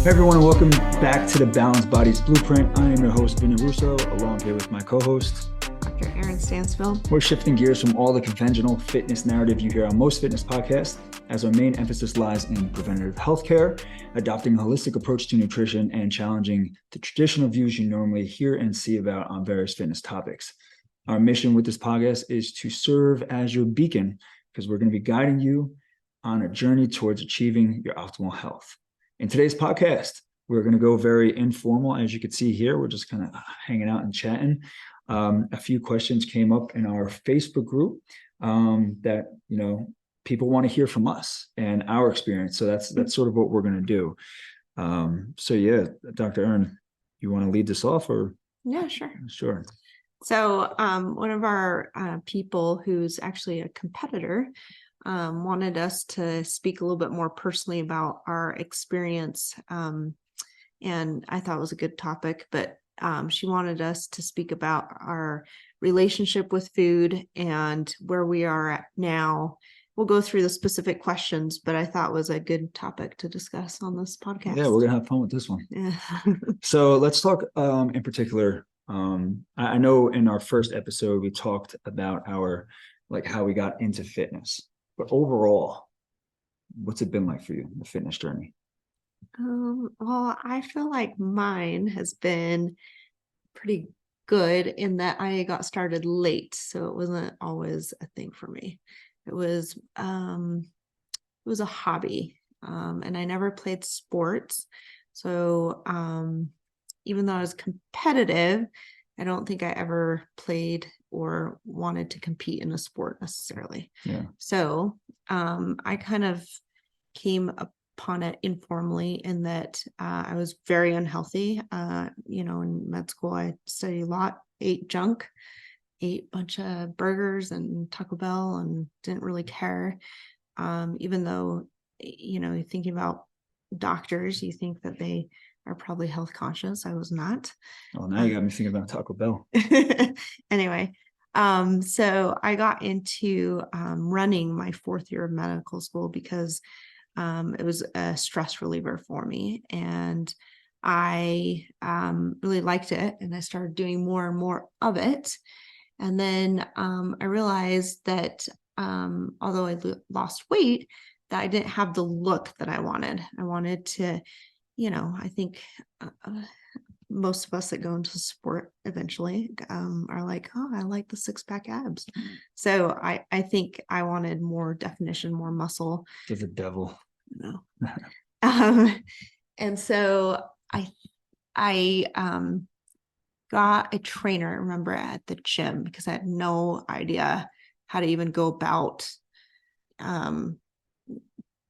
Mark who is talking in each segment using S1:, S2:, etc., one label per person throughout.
S1: Hey everyone, and welcome back to the Balanced Bodies Blueprint. I am your host, Vinny Russo, along here with my co-host,
S2: Dr. Aaron Stansfield.
S1: We're shifting gears from all the conventional fitness narrative you hear on most fitness podcasts, as our main emphasis lies in preventative healthcare, adopting a holistic approach to nutrition, and challenging the traditional views you normally hear and see about on various fitness topics. Our mission with this podcast is to serve as your beacon, because we're going to be guiding you on a journey towards achieving your optimal health. In today's podcast, we're going to go very informal. As you can see here, we're just kind of hanging out and chatting. A few questions came up in our Facebook group that, people want to hear from us and our experience. So that's sort of what we're going to do. Dr. Aaron, you want to lead this off or?
S2: Yeah, sure.
S1: Sure.
S2: So one of our people who's actually a competitor wanted us to speak a little bit more personally about our experience. And I thought it was a good topic, but she wanted us to speak about our relationship with food and where we are at now. We'll go through the specific questions, but I thought it was a good topic to discuss on this podcast.
S1: Yeah, we're going to have fun with this one.
S2: Yeah.
S1: So let's talk in particular. I know in our first episode, we talked about how we got into fitness. But overall, what's it been like for you, the fitness journey?
S2: Well, I feel like mine has been pretty good in that I got started late, so it wasn't always a thing for me. It was a hobby, and I never played sports. So even though I was competitive, I don't think I ever played or wanted to compete in a sport necessarily.
S1: Yeah.
S2: So I kind of came upon it informally in that I was very unhealthy. In med school, I studied a lot, ate junk, ate a bunch of burgers and Taco Bell and didn't really care. Even though, thinking about doctors, you think that they are probably health conscious. I was not.
S1: Well, now you got me thinking about Taco Bell.
S2: Anyway, so I got into running my fourth year of medical school because it was a stress reliever for me. And I really liked it. And I started doing more and more of it. And then I realized that although I lost weight, that I didn't have the look that I wanted. I wanted to, I think most of us that go into sport eventually are like, oh, I like the 6-pack abs. So I think I wanted more definition, more muscle.
S1: To the devil.
S2: No. And so I got a trainer, I remember, at the gym because I had no idea how to even go about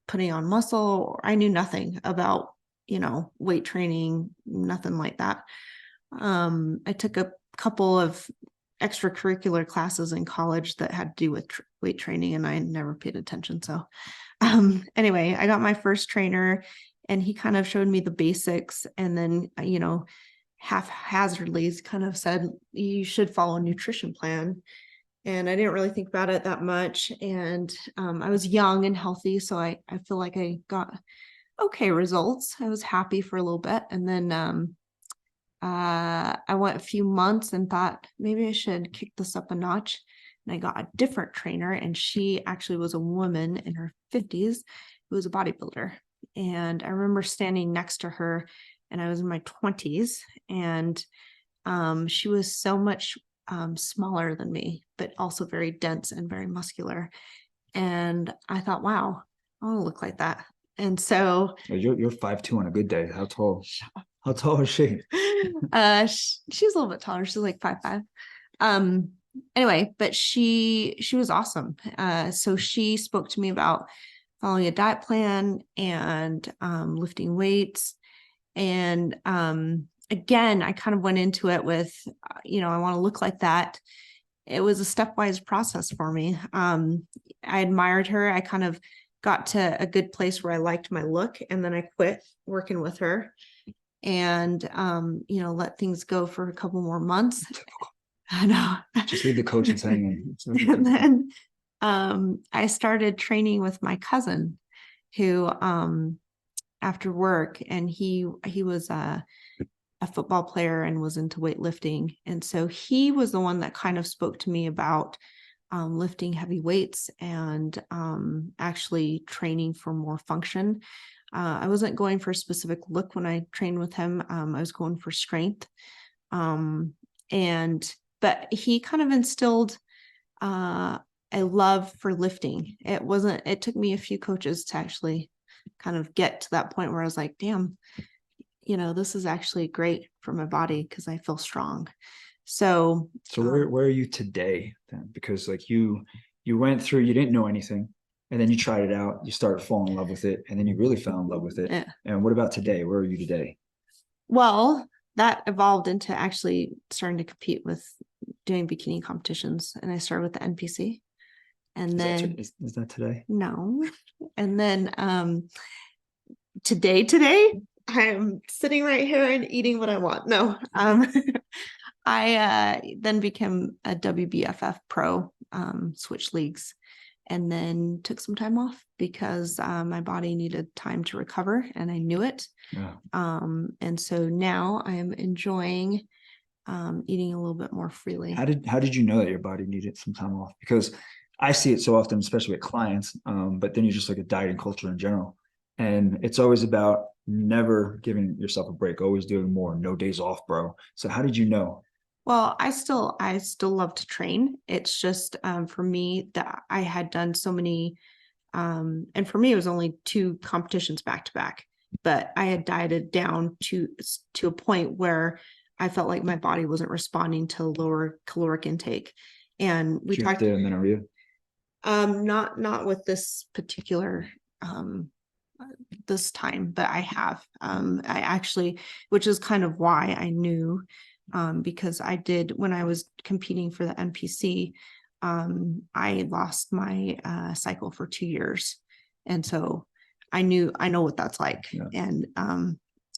S2: putting on muscle. I knew nothing about weight training, nothing like that. I took a couple of extracurricular classes in college that had to do with weight training, and I never paid attention. So anyway, I got my first trainer and he kind of showed me the basics, and then, haphazardly kind of said, you should follow a nutrition plan. And I didn't really think about it that much. And I was young and healthy, so I feel like I got okay results. I was happy for a little bit. And then I went a few months and thought maybe I should kick this up a notch. And I got a different trainer, and she actually was a woman in her 50s who was a bodybuilder. And I remember standing next to her, and I was in my 20s, and she was so much smaller than me, but also very dense and very muscular. And I thought, wow, I want to look like that. And so
S1: you're 5'2" on a good day. How tall is she?
S2: She's a little bit taller. She's like 5'5". Anyway, but she was awesome. So she spoke to me about following a diet plan and lifting weights. And again, I kind of went into it with, I want to look like that. It was a stepwise process for me. I admired her. I kind of got to a good place where I liked my look, and then I quit working with her and, let things go for a couple more months. I know.
S1: Just leave the coaches hanging.
S2: And then I started training with my cousin who after work, and he was a football player and was into weightlifting. And so he was the one that kind of spoke to me about lifting heavy weights and actually training for more function. I wasn't going for a specific look when I trained with him. I was going for strength. But he kind of instilled a love for lifting. It took me a few coaches to actually kind of get to that point where I was like, damn, this is actually great for my body because I feel strong. So
S1: where are you today then? Because like you went through, you didn't know anything, and then you tried it out, you started falling in love with it, and then you really fell in love with it.
S2: Yeah.
S1: And what about today? Where are you today?
S2: Well, that evolved into actually starting to compete with doing bikini competitions. And I started with the NPC. And then
S1: is that today?
S2: No. And then today I'm sitting right here and eating what I want. No. I then became a WBFF pro, switched leagues, and then took some time off because my body needed time to recover, and I knew it.
S1: Yeah.
S2: And so now I am enjoying eating a little bit more freely.
S1: How did you know that your body needed some time off? Because I see it so often, especially with clients, but then you just look at dieting culture in general. And it's always about never giving yourself a break, always doing more, no days off, bro. So how did you know?
S2: Well, I still love to train. It's just for me that I had done so many, and for me it was only 2 competitions back to back, but I had dieted down to a point where I felt like my body wasn't responding to lower caloric intake. And we talked
S1: to amenorrhea.
S2: Not with this particular this time, but I have. I actually, which is kind of why I knew, because I did when I was competing for the NPC, I lost my cycle for 2 years, and so I know what that's like. Yeah. And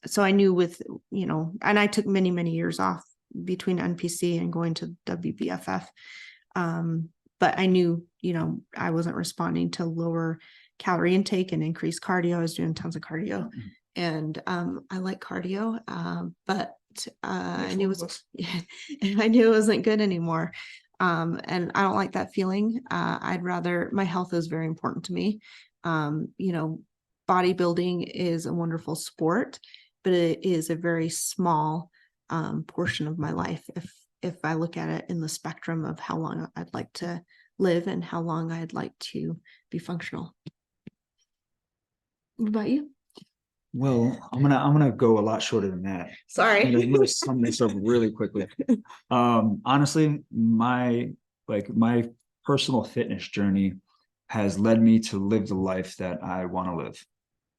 S2: so I knew with and I took many years off between NPC and going to WBFF. But I knew, I wasn't responding to lower calorie intake and increased cardio. I was doing tons of cardio, mm-hmm. And I like cardio, but I knew it wasn't good anymore. And I don't like that feeling. My health is very important to me. Bodybuilding is a wonderful sport, but it is a very small portion of my life. If I look at it in the spectrum of how long I'd like to live and how long I'd like to be functional. What about you?
S1: Well, I'm gonna go a lot shorter than that.
S2: Sorry.
S1: I'm gonna sum this up really quickly. Honestly, my personal fitness journey has led me to live the life that I want to live.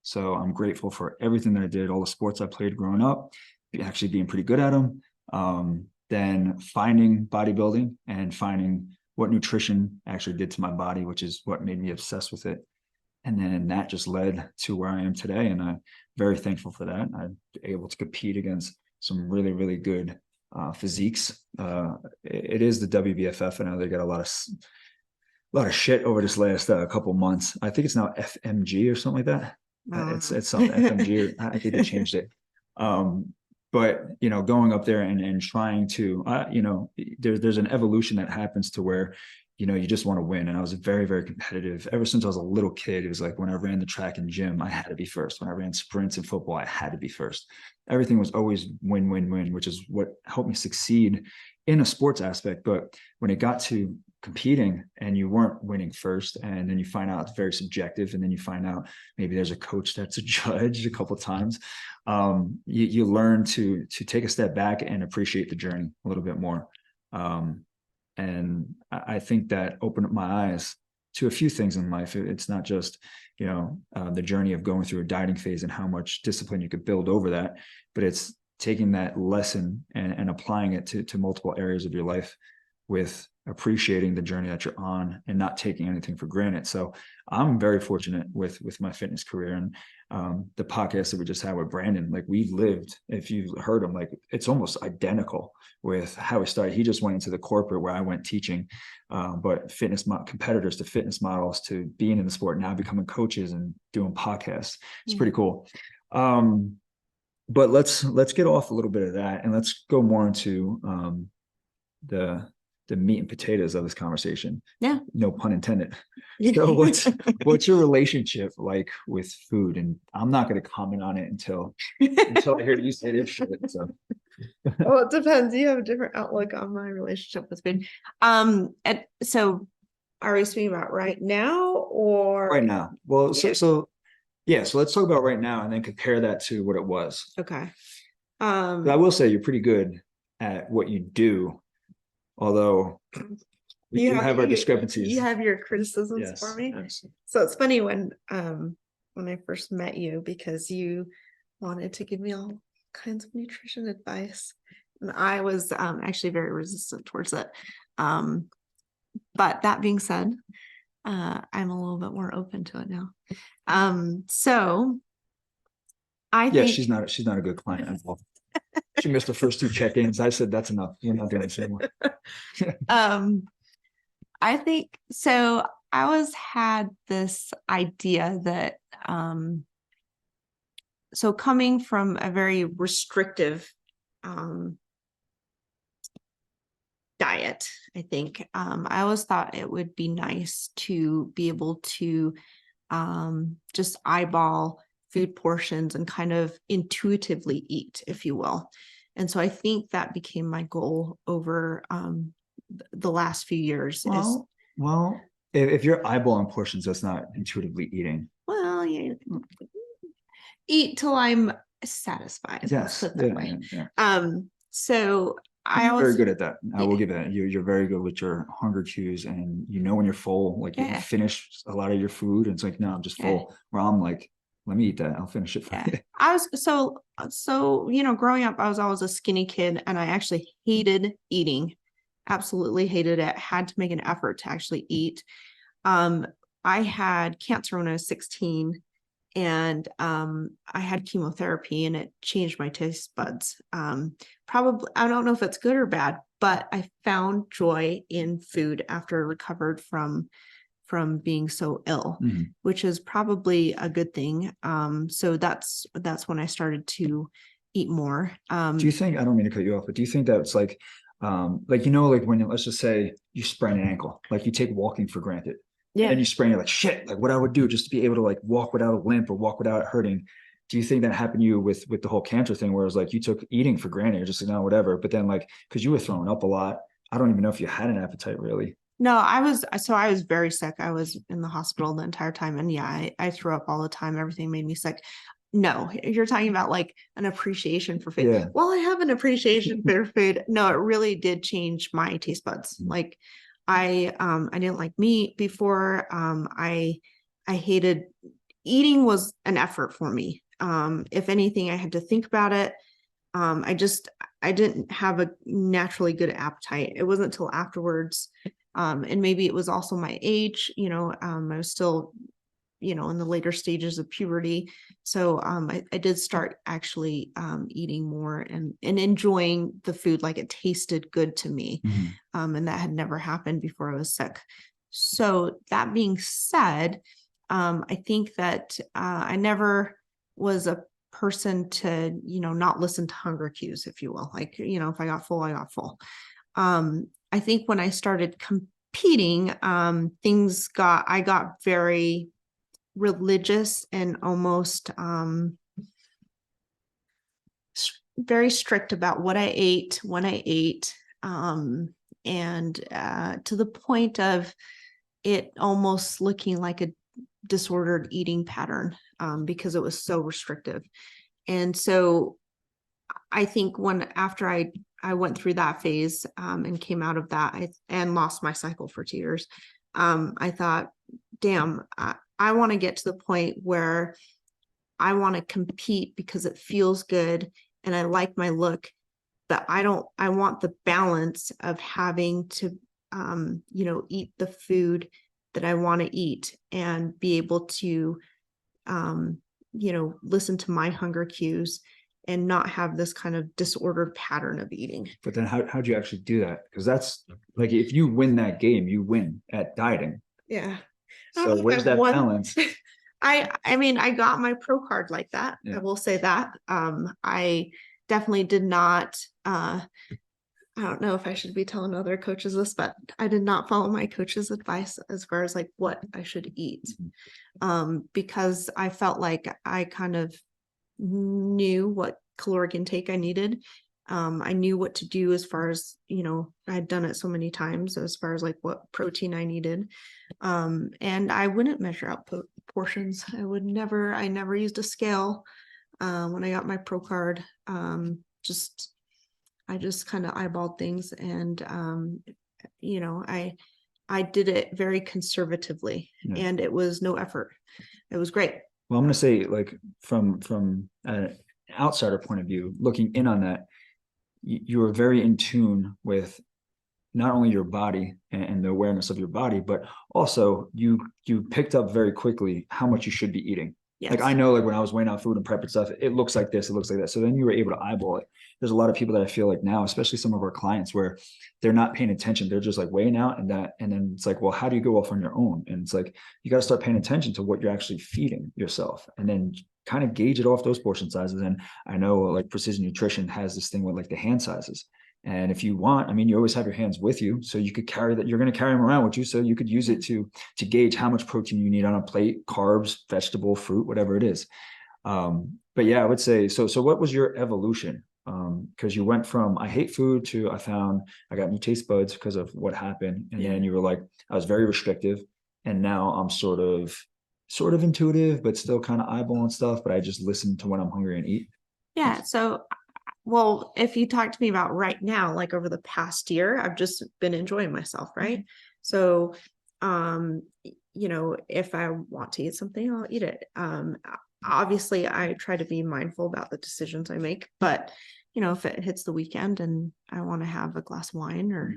S1: So I'm grateful for everything that I did, all the sports I played growing up, actually being pretty good at them. Then finding bodybuilding and finding what nutrition actually did to my body, which is what made me obsessed with it. And then that just led to where I am today. And I'm very thankful for that. I'm able to compete against some really, really good physiques. It is the WBFF. I know they got a lot of shit over this last couple months. I think it's now FMG or something like that. It's something FMG. I think they changed it. But going up there and trying to, there's an evolution that happens to where, you just want to win. And I was very, very competitive ever since I was a little kid. It was like when I ran the track and gym, I had to be first. When I ran sprints in football, I had to be first. Everything was always win, win, win, which is what helped me succeed in a sports aspect. But when it got to competing and you weren't winning first, and then you find out it's very subjective, and then you find out maybe there's a coach that's a judge a couple of times, you learn to take a step back and appreciate the journey a little bit more. And I think that opened up my eyes to a few things in life. It's not just, the journey of going through a dieting phase and how much discipline you could build over that, but it's taking that lesson and applying it to multiple areas of your life with appreciating the journey that you're on and not taking anything for granted. So I'm very fortunate with my fitness career, and the podcast that we just had with Brandon, like we've lived, if you've heard him, like it's almost identical with how he started. He just went into the corporate where I went teaching, but competitors to fitness models to being in the sport, now becoming coaches and doing podcasts. It's pretty cool. But let's get off a little bit of that, and let's go more into the meat and potatoes of this conversation.
S2: Yeah.
S1: No pun intended. So what's your relationship like with food? And I'm not going to comment on it until I hear you say this shit. So.
S2: Well, it depends. You have a different outlook on my relationship with food. And so are we speaking about right now or
S1: right now? Well, so let's talk about right now and then compare that to what it was.
S2: Okay.
S1: I will say you're pretty good at what you do, although we do have our discrepancies.
S2: You have your criticisms for me.
S1: Yes.
S2: So it's funny when I first met you, because you wanted to give me all kinds of nutrition advice, and I was actually very resistant towards it. But that being said, I'm a little bit more open to it now. So I think
S1: she's not a good client. She missed the first 2 check-ins. I said, that's enough. You're not doing it anymore.
S2: I think so. I had this idea that so coming from a very restrictive diet, I think I always thought it would be nice to be able to just eyeball food portions and kind of intuitively eat, if you will. And so I think that became my goal over the last few years.
S1: Well, if you're eyeballing portions, that's not intuitively eating.
S2: Well, yeah, eat till I'm satisfied.
S1: Yes.
S2: Let's put that way. So
S1: I'm very good at that. I will give that. You're very good with your hunger cues, and when you're full, like you can finish a lot of your food. And it's like, no, I'm just full. Where I'm like, let me eat that. I'll finish it for you.
S2: I was so growing up, I was always a skinny kid, and I actually hated eating. Absolutely hated it. Had to make an effort to actually eat. I had cancer when I was 16, and I had chemotherapy, and it changed my taste buds. Probably, I don't know if it's good or bad, but I found joy in food after I recovered from being so ill, which is probably a good thing. So that's when I started to eat more.
S1: Do you think, I don't mean to cut you off, but do you think that it's like when, let's just say you sprain an ankle, like you take walking for granted. Yeah. And you sprain it, like shit, like what I would do just to be able to like walk without a limp or walk without it hurting. Do you think that happened to you with the whole cancer thing, where it was like you took eating for granted, you're just like, no, whatever. But then like, because you were throwing up a lot, I don't even know if you had an appetite really.
S2: No, I was very sick. I was in the hospital the entire time. And yeah, I threw up all the time. Everything made me sick. No, you're talking about like an appreciation for food. Yeah. Well, I have an appreciation for food. No, it really did change my taste buds. Like I didn't like meat before. I hated eating, was an effort for me. If anything, I had to think about it. I didn't have a naturally good appetite. It wasn't until afterwards. And maybe it was also my age, I was still, in the later stages of puberty. So I did start actually eating more and enjoying the food, like it tasted good to me. And that had never happened before I was sick. So that being said, I think that I never was a person to, not listen to hunger cues, if you will. Like, if I got full, I got full. I think when I started competing, I got very religious and almost very strict about what I ate, when I ate, and to the point of it almost looking like a disordered eating pattern, because it was so restrictive. And so I think after I went through that phase and came out of that and lost my cycle for 2 years, I thought, damn, I want to get to the point where I want to compete because it feels good and I like my look, but I want the balance of having to eat the food that I want to eat and be able to, listen to my hunger cues and not have this kind of disordered pattern of eating.
S1: But then how do you actually do that? Because that's like, if you win that game, you win at dieting.
S2: Yeah.
S1: So where's that balance?
S2: I mean, I got my pro card like that. Yeah. I will say that. I definitely did not, I don't know if I should be telling other coaches this, but I did not follow my coach's advice as far as like what I should eat. Because I felt like I kind of knew what caloric intake I needed. I knew what to do as far as, I'd done it so many times as far as like what protein I needed. And I wouldn't measure out portions. I never used a scale. When I got my pro card, I just kind of eyeballed things, and I did it very conservatively, and it was no effort. It was great.
S1: Well, I'm going to say, like, from an outsider point of view, looking in on that, you were very in tune with not only your body and the awareness of your body, but also you picked up very quickly how much you should be eating. Yes. Like, I know, like, when I was weighing out food and prep and stuff, it looks like this, it looks like that. So then you were able to eyeball it. There's a lot of people that I feel like now, especially some of our clients, where they're not paying attention. They're just like weighing out and then it's like, well, how do you go off on your own? And it's like, you got to start paying attention to what you're actually feeding yourself, and then kind of gauge it off those portion sizes. And I know, like, Precision Nutrition has this thing with like the hand sizes. And if you want, I mean, you always have your hands with you, so you could carry that. You're going to carry them around with you, so you could use it to gauge how much protein you need on a plate, carbs, vegetable, fruit, whatever it is. But yeah, I would say so. So what was your evolution? Because you went from I hate food to I got new taste buds because of what happened, and then you were like, I was very restrictive, and now I'm sort of intuitive, but still kind of eyeballing stuff. But I just listen to when I'm hungry and eat.
S2: Yeah. So, well, if you talk to me about right now, like over the past year, I've just been enjoying myself, right? Mm-hmm. So, if I want to eat something, I'll eat it. Obviously, I try to be mindful about the decisions I make, but if it hits the weekend and I want to have a glass of wine, or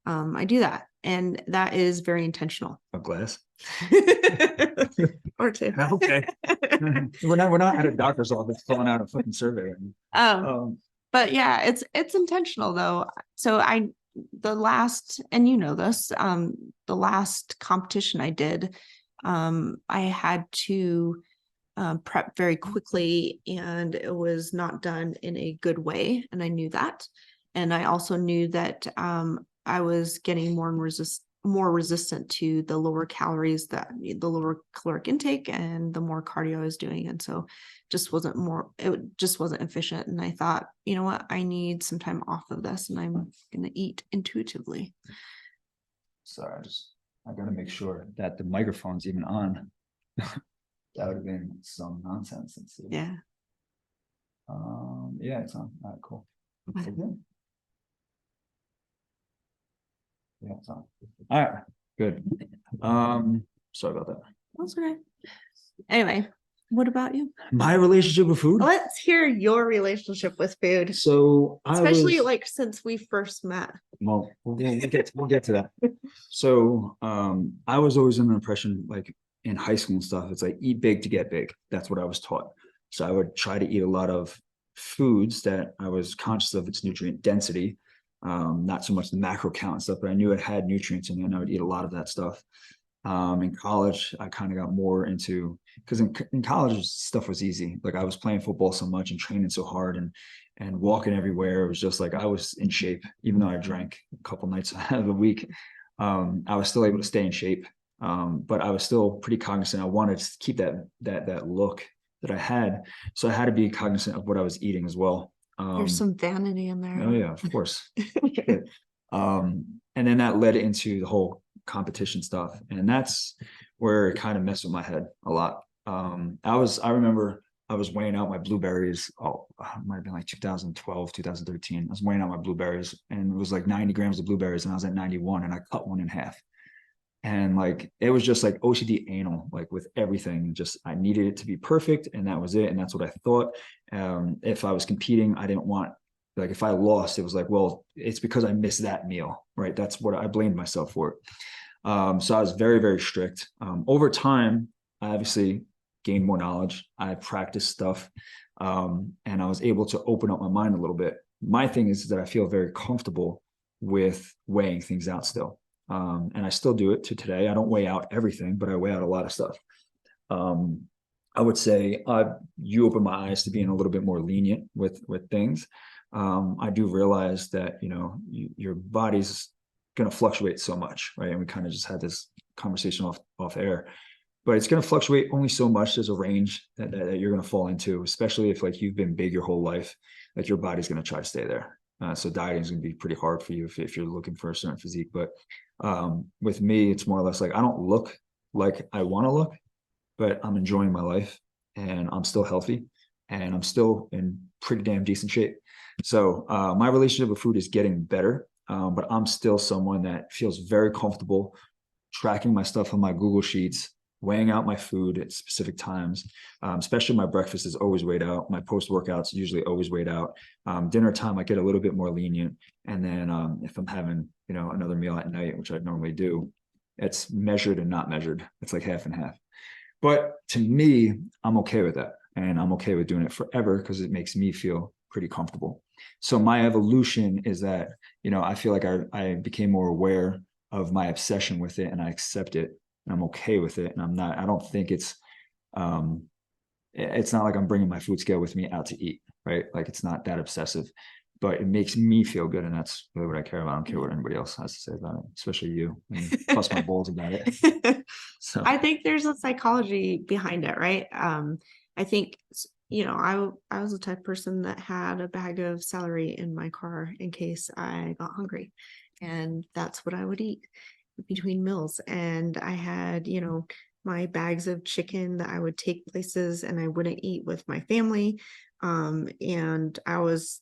S2: I do that, and that is very intentional.
S1: A glass
S2: or two.
S1: Okay. we're not at a doctor's office filling out a fucking survey.
S2: But yeah, it's intentional though. So the last competition I did, I had to prep very quickly, and it was not done in a good way, and I knew that. And I also knew that I was getting more resistant to the lower calories, the lower caloric intake, and the more cardio I was doing. And so it just wasn't efficient. And I thought, you know what, I need some time off of this, and I'm going to eat intuitively.
S1: Sorry, I got to make sure that the microphone's even on. That would have been some nonsense.
S2: Yeah.
S1: Yeah, it's on. All right, cool. Yeah, it's on. All right, good. Sorry about that.
S2: That's okay. Anyway, what about you?
S1: My relationship with food?
S2: Let's hear your relationship with food.
S1: So
S2: especially like since we first met.
S1: Well, we'll get to that. So I was always under the impression, like in high school and stuff, it's like eat big to get big. That's what I was taught. So I would try to eat a lot of foods that I was conscious of its nutrient density, not so much the macro count and stuff, but I knew it had nutrients in it, and I would eat a lot of that stuff. In college, I kind of got more into, because in college stuff was easy. Like, I was playing football so much and training so hard and walking everywhere. It was just like I was in shape, even though I drank a couple nights out of the week. I was still able to stay in shape, but I was still pretty cognizant. I wanted to keep that look that I had, so I had to be cognizant of what I was eating as well.
S2: There's some vanity in there.
S1: Oh yeah, of course. And then that led into the whole competition stuff, and that's where it kind of messed with my head a lot. I remember I was weighing out my blueberries. It might have been like 2012, 2013. I was weighing out my blueberries, and it was like 90 grams of blueberries, and I was at 91, and I cut one in half. And like, it was just like OCD anal, like with everything. Just, I needed it to be perfect, and that was it. And that's what I thought. If I was competing, I didn't want Like if I lost, it was like, well, it's because I missed that meal, right? That's what I blamed myself for. So I was very, very strict. Over time, I obviously gained more knowledge. I practiced stuff, and I was able to open up my mind a little bit. My thing is that I feel very comfortable with weighing things out still. And I still do it to today. I don't weigh out everything, but I weigh out a lot of stuff. Um, I would say you open my eyes to being a little bit more lenient with things. I do realize that your body's going to fluctuate so much, right? And we kind of just had this conversation off air, but it's going to fluctuate only so much. There's a range that you're going to fall into, especially if like you've been big your whole life, like your body's going to try to stay there. So dieting is going to be pretty hard for you if you're looking for a certain physique. But with me, it's more or less like I don't look like I want to look, but I'm enjoying my life and I'm still healthy and I'm still in pretty damn decent shape. So my relationship with food is getting better, but I'm still someone that feels very comfortable tracking my stuff on my Google Sheets, weighing out my food at specific times. Especially my breakfast is always weighed out. My post workouts usually always weighed out. Dinner time, I get a little bit more lenient. And then if I'm having, another meal at night, which I normally do, it's measured and not measured. It's like half and half. But to me, I'm okay with that. And I'm okay with doing it forever because it makes me feel pretty comfortable. So my evolution is that, I feel like I became more aware of my obsession with it and I accept it and I'm okay with it. And I don't think it's not like I'm bringing my food scale with me out to eat, right? Like it's not that obsessive, but it makes me feel good. And that's really what I care about. I don't care what anybody else has to say about it, especially you. And you bust my balls about it. So
S2: I think there's a psychology behind it, right? I think, I was the type of person that had a bag of celery in my car in case I got hungry. And that's what I would eat between meals. And I had, my bags of chicken that I would take places and I wouldn't eat with my family. And I was,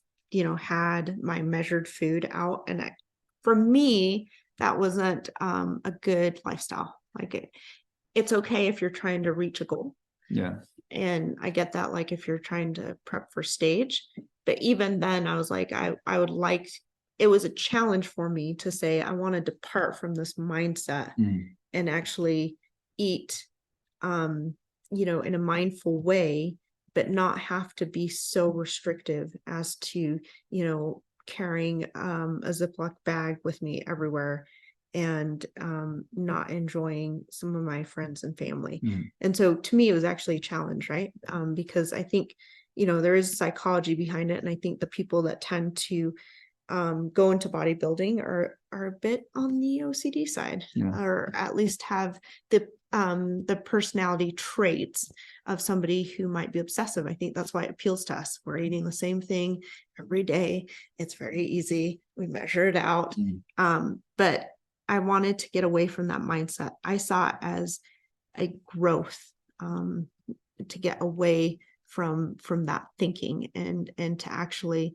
S2: had my measured food out. And for me, that wasn't a good lifestyle. Like it's okay if you're trying to reach a goal.
S1: yeah.
S2: And I get that, like if you're trying to prep for stage, but even then I was like, I would like, it was a challenge for me to say, I want to depart from this mindset and actually eat, in a mindful way, but not have to be so restrictive as to, carrying a Ziploc bag with me everywhere and not enjoying some of my friends and family. And so to me, it was actually a challenge, right? Because I think, there is psychology behind it. And I think the people that tend to go into bodybuilding are a bit on the OCD side, or at least have the personality traits of somebody who might be obsessive. I think that's why it appeals to us. We're eating the same thing every day. It's very easy. We measure it out. But I wanted to get away from that mindset. I saw it as a growth, to get away from that thinking and to actually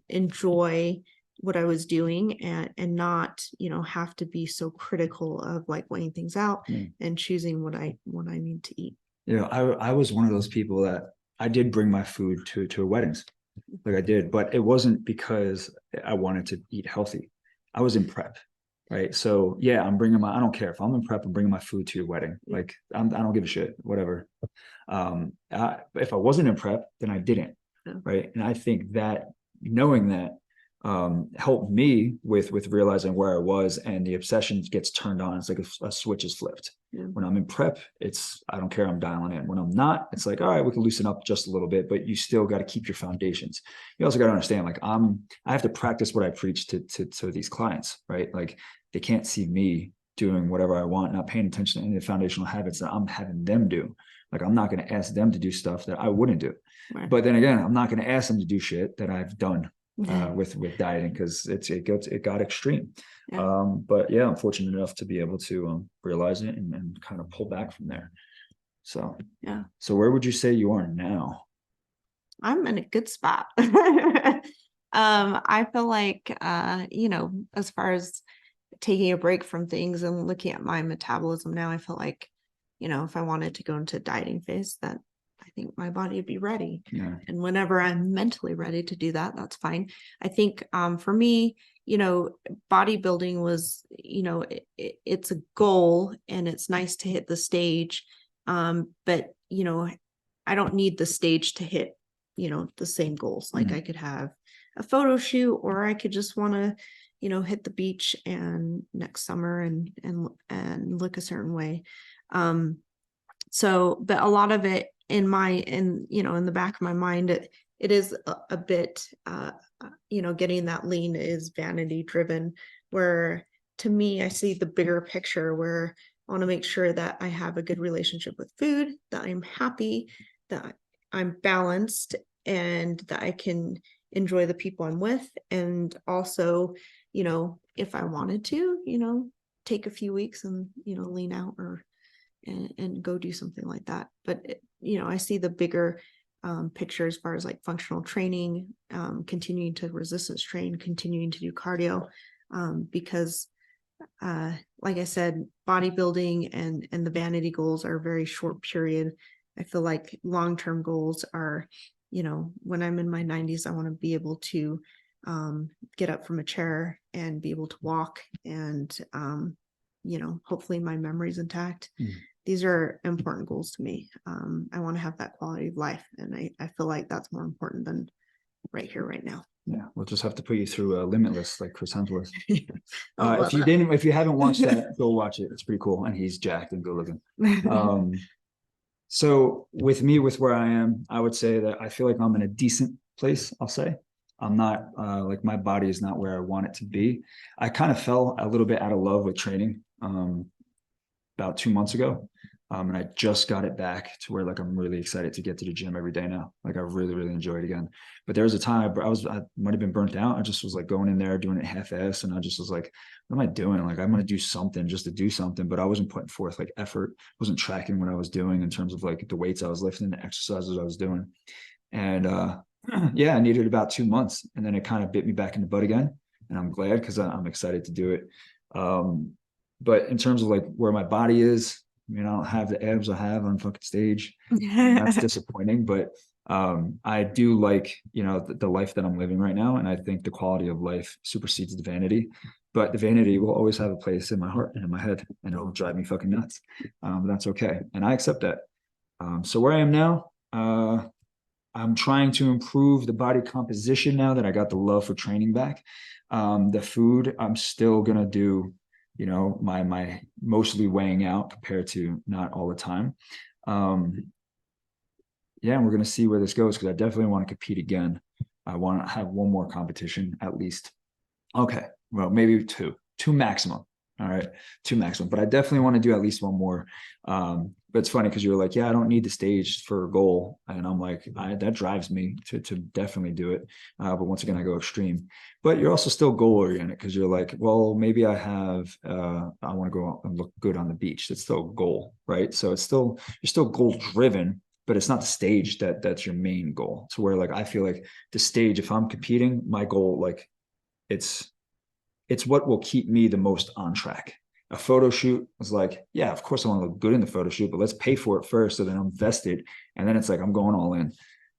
S2: enjoy what I was doing and not, have to be so critical of like weighing things out and choosing what I need to eat.
S1: I was one of those people that I did bring my food to weddings. Like I did, but it wasn't because I wanted to eat healthy. I was in prep. Right. So yeah, I don't care if I'm in prep, I'm bringing my food to your wedding. Like I don't give a shit, whatever. If I wasn't in prep, then I didn't. Right. And I think that knowing that helped me with realizing where I was, and the obsession gets turned on. It's like a switch is flipped. When I'm in prep, I don't care, I'm dialing in. When I'm not, it's like, all right, we can loosen up just a little bit, but you still got to keep your foundations. You also got to understand, like I have to practice what I preach to these clients, right? Like they can't see me doing whatever I want, not paying attention to any of the foundational habits that I'm having them do. Like I'm not going to ask them to do stuff that I wouldn't do. Right. But then again, I'm not going to ask them to do shit that I've done with dieting, because it got extreme. But yeah, I'm fortunate enough to be able to realize it and kind of pull back from there. So So where would you say you are now?
S2: I'm in a good spot. I feel like as far as taking a break from things and looking at my metabolism now, I feel like, if I wanted to go into a dieting phase, that I think my body would be ready.
S1: Yeah.
S2: And whenever I'm mentally ready to do that, that's fine. I think for me, bodybuilding was, it's a goal and it's nice to hit the stage. But, I don't need the stage to hit, the same goals. Like I could have a photo shoot, or I could just want to, hit the beach and next summer and look a certain way. But a lot of it in the back of my mind, it is a bit, getting that lean is vanity driven, where to me, I see the bigger picture where I want to make sure that I have a good relationship with food, that I'm happy, that I'm balanced, and that I can enjoy the people I'm with. And also, if I wanted to, take a few weeks and, lean out and go do something like that. But, I see the bigger picture as far as like functional training, continuing to resistance train, continuing to do cardio, because like I said, bodybuilding and the vanity goals are very short period. I feel like long-term goals are, when I'm in my 90s, I want to be able to get up from a chair and be able to walk, and hopefully my memory's intact. These are important goals to me. I want to have that quality of life, and I feel like that's more important than right here, right now.
S1: Yeah, we'll just have to put you through Limitless, like Chris Hemsworth.
S2: If
S1: if you haven't watched that, go watch it. It's pretty cool, and he's jacked and good looking. So with me, with where I am, I would say that I feel like I'm in a decent place. I'll say I'm not like my body is not where I want it to be. I kind of fell a little bit out of love with training about 2 months ago. And I just got it back to where like I'm really excited to get to the gym every day now. Like I really, really enjoy it again. But there was a time I might have been burnt out. I just was like going in there doing it half-ass, and I just was like, what am I doing? Like I'm gonna do something just to do something, but I wasn't putting forth like effort, wasn't tracking what I was doing in terms of like the weights I was lifting, the exercises I was doing. And yeah, I needed about 2 months, and then it kind of bit me back in the butt again. And I'm glad because I'm excited to do it. But in terms of like where my body is, I don't have the abs I have on fucking stage. That's disappointing, but I do like, the life that I'm living right now. And I think the quality of life supersedes the vanity, but the vanity will always have a place in my heart and in my head, and it'll drive me fucking nuts. But that's okay. And I accept that. So where I am now, I'm trying to improve the body composition now that I got the love for training back. The food, I'm still going to do, my mostly weighing out compared to not all the time. Yeah, and we're going to see where this goes, because I definitely want to compete again. I want to have one more competition at least. Okay, well, maybe two maximum. All right, two maximum, but I definitely want to do at least one more. But it's funny because you're like, yeah, I don't need the stage for a goal, and I'm like, that drives me to definitely do it. But once again, I go extreme. But you're also still goal oriented, because you're like, well, maybe I want to go out and look good on the beach. It's still a goal, right? So you're still goal driven, but it's not the stage that's your main goal. So where like I feel like the stage, if I'm competing, my goal, like it's what will keep me the most on track. A photo shoot was like, yeah, of course I want to look good in the photo shoot, but let's pay for it first, so then I'm vested, and then it's like I'm going all in,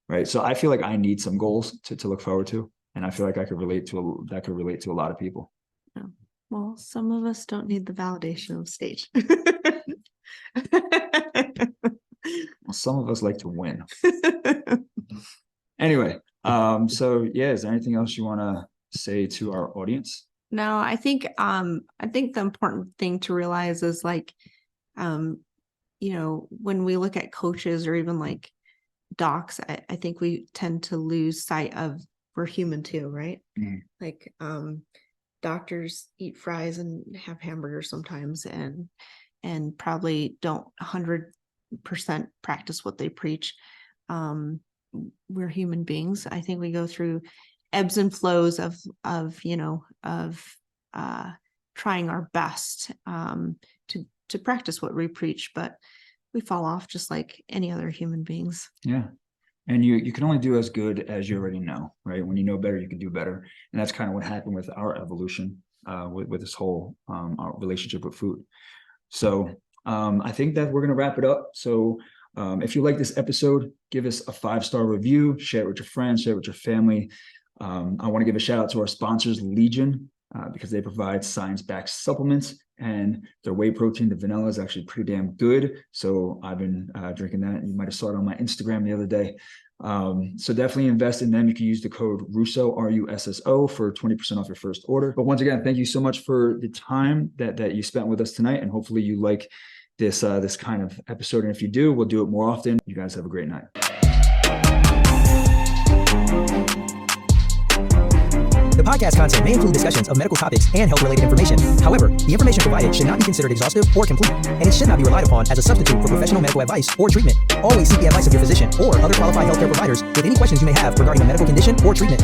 S1: right? So I feel like I need some goals to look forward to, and I feel like that could relate to a lot of people.
S2: Yeah. Well, some of us don't need the validation of stage.
S1: Well, some of us like to win. Anyway, so yeah, is there anything else you want to say to our audience?
S2: No, I think the important thing to realize is like, when we look at coaches or even like docs, I think we tend to lose sight of we're human too, right?
S1: Mm.
S2: Like doctors eat fries and have hamburgers sometimes, and probably don't 100% practice what they preach. We're human beings. I think we go through ebbs and flows of trying our best to practice what we preach, but we fall off just like any other human beings.
S1: Yeah. And you can only do as good as you already know, right? When you know better, you can do better. And that's kind of what happened with our evolution, with this whole our relationship with food. So I think that we're going to wrap it up. So If you like this episode, give us a 5-star review, share it with your friends, share it with your family. I want to give a shout out to our sponsors, Legion, because they provide science-backed supplements, and their whey protein, the vanilla, is actually pretty damn good. So I've been drinking that. You might have saw it on my Instagram the other day. So definitely invest in them. You can use the code RUSSO, RUSSO, for 20% off your first order. But once again, thank you so much for the time that you spent with us tonight. And hopefully you like this kind of episode. And if you do, we'll do it more often. You guys have a great night.
S3: The podcast content may include discussions of medical topics and health-related information. However, the information provided should not be considered exhaustive or complete, and it should not be relied upon as a substitute for professional medical advice or treatment. Always seek the advice of your physician or other qualified healthcare providers with any questions you may have regarding a medical condition or treatment.